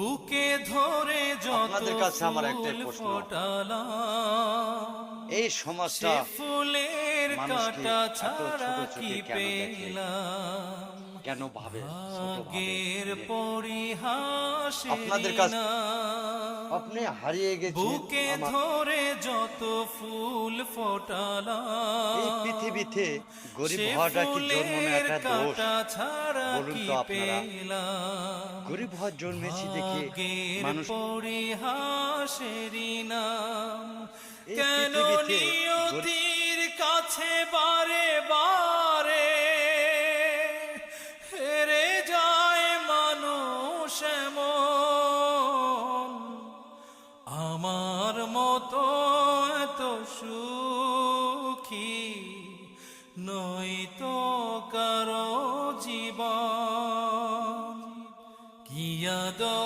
বুকে ধরে যত আপনাদের কাছে আমার একটাই ফুল প্রশ্ন, ফোটালাম, এই সমাজটা সে ফুলের মানুষকে কাটা এত ছাড়া ছোট কি চোখে কেন দেখে, পেলাম, কেন ভাবে, ছোট ভাবে ভাগের যে পরিহাসেরই আপনাদের কাছে নাম। আপনি হারিয়ে গেছেন। বুকে আমার ধরে যত ফুল এই ফোটালাম, পৃথিবীতে গরিব সে হওয়াটা কি জন্ম ফুলের নেওয়াটা দোষ? কাটা ছাড়া বলুন কি তো আপনারা। পেলাম, গরিব হওয়ার জন্মেছি দেখে ভাগের মানুষ পরিহাসেরই নাম। এই কেন পৃথিবীতে নিয়তির কাছে বারে বারে হেরে যায় মানুষ এমন, আমার মতো এত সুখী নয়তো কারো জীবন। কি আদর